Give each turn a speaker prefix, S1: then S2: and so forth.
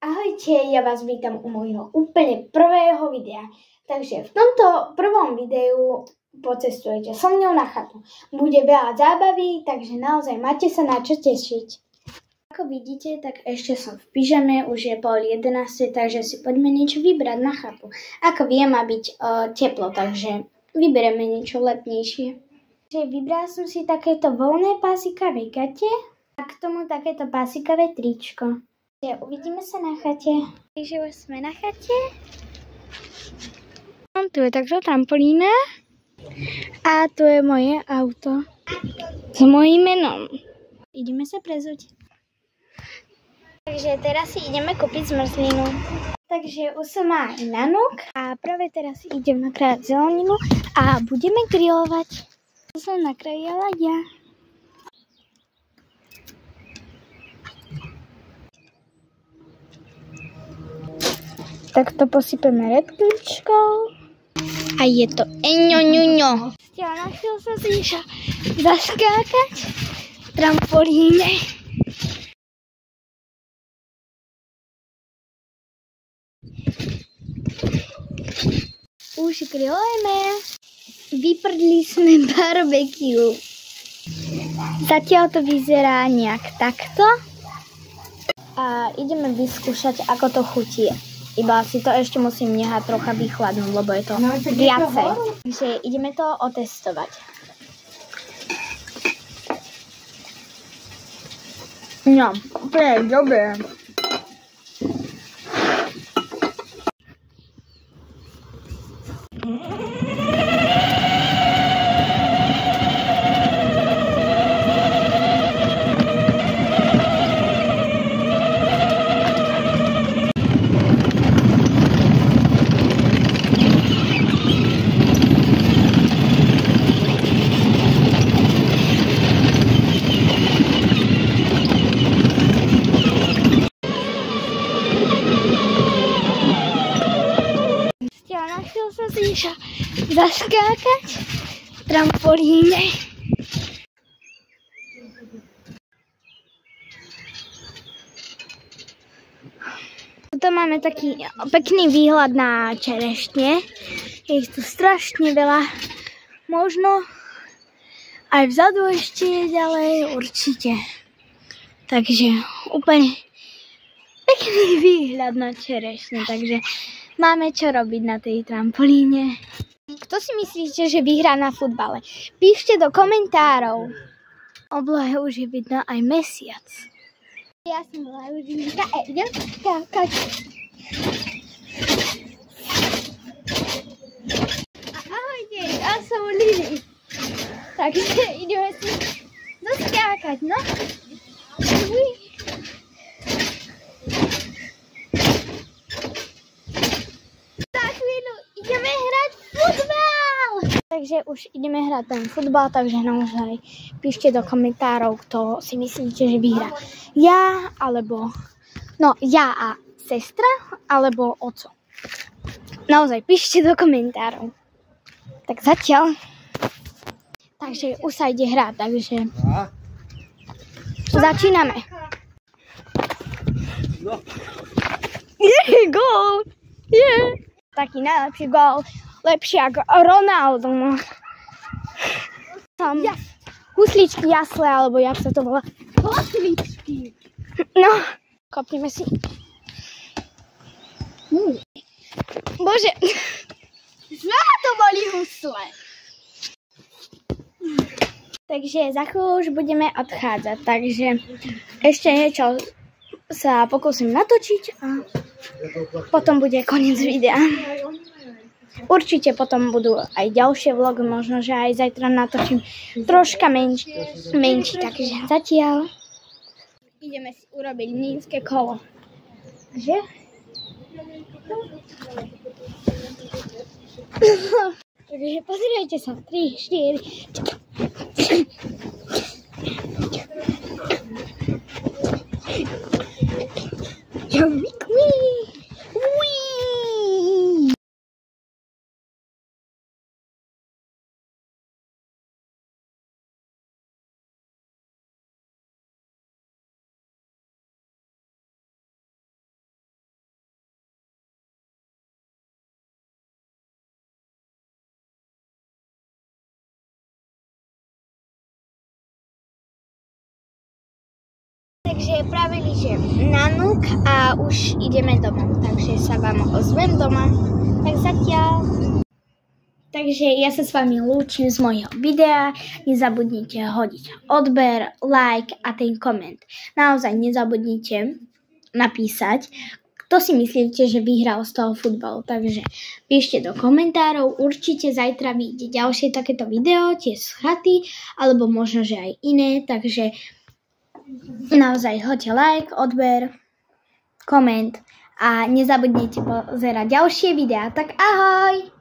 S1: Ahojte, ja vás vítam u môjho úplne prvého videa. Takže v tomto prvom videu pocestujete so mňou na chatu. Bude veľa zábavy, takže naozaj máte sa na čo tešiť. Ako vidíte, tak ešte som v pyžame, už je 10:30, takže si poďme niečo vybrať na chatu. Ako vie, má byť teplo, takže vyberieme niečo letnejšie. Vybrala som si takéto voľné pásikavé gate a k tomu takéto pásikavé tričko. Uvidíme sa na chate. Takže už sme na chate. Tu je takto trampolína. A tu je moje auto. S mojím menom. Ideme sa prezuť. Takže teraz si ideme kúpiť zmrzlinu. Takže už som má aj nanúk. A práve teraz idem nakrájať zeleninu a budeme grilovať. To som nakrájala ja. Tak to posypeme redkvičkou. A je to eňoňuňo. Na chvíľu som si išla zaskákať v trampolíne. Už grillujeme. Vyprdli sme barbecue. Zatiaľ to vyzerá nejak takto. A ideme vyskúšať, ako to chutí. Iba si to ešte musím nehať trocha vychladnúť, lebo je to viacej. Takže ideme to otestovať. No, úplne dobré. Som si išla zaskákať v trampolíne. Tuto máme taký pekný výhľad na čerešne. Je ich tu strašne veľa. Možno aj vzadu ešte je ďalej, určite. Takže úplne pekný výhľad na čerešne. Takže máme čo robiť na tej trampolíne. Kto si myslíte, že vyhrá na futbale? Píšte do komentárov. Oblohe už je vidno aj mesiac. Ja som bola Lužinka a idem skákať. Ahojte, ja som Lili. Takže ideme si zaskákať, no. Takže už ideme hrať ten futbal, takže naozaj píšte do komentárov, kto si myslíte, že vyhrá. Ja, alebo... No, ja a sestra, alebo oco. Naozaj píšte do komentárov. Tak zatiaľ. Takže už sa ide hrať, takže... Začíname. Je gól! Je! Taký najlepší gól. Lepšie ako Ronaldo. Tam husličky jasle, alebo jak sa to volá. Husličky. No, kopneme si. Bože. Znova to boli husle. Takže za chvíľu už budeme odchádzať. Takže ešte niečo sa pokúsim natočiť a potom bude koniec videa. Určite potom budú aj ďalšie vlogy, možno, že aj zajtra natočím troška menší, takže zatiaľ ideme si urobiť mlynské kolo. Že? Takže pozrite sa, 3, 4. Čo Takže práve že na núk a už ideme domov, takže sa vám ozvem doma. Tak zatiaľ. Takže ja sa s vami lúčim z mojho videa. Nezabudnite hodiť odber, like a ten koment. Naozaj nezabudnite napísať, kto si myslíte, že vyhral z toho futbalu. Takže píšte do komentárov. Určite zajtra vyjde ďalšie takéto video, tie z chaty, alebo možno, že aj iné. Takže naozaj hoďte like, odber, koment a nezabudnite pozerať ďalšie videá. Tak ahoj!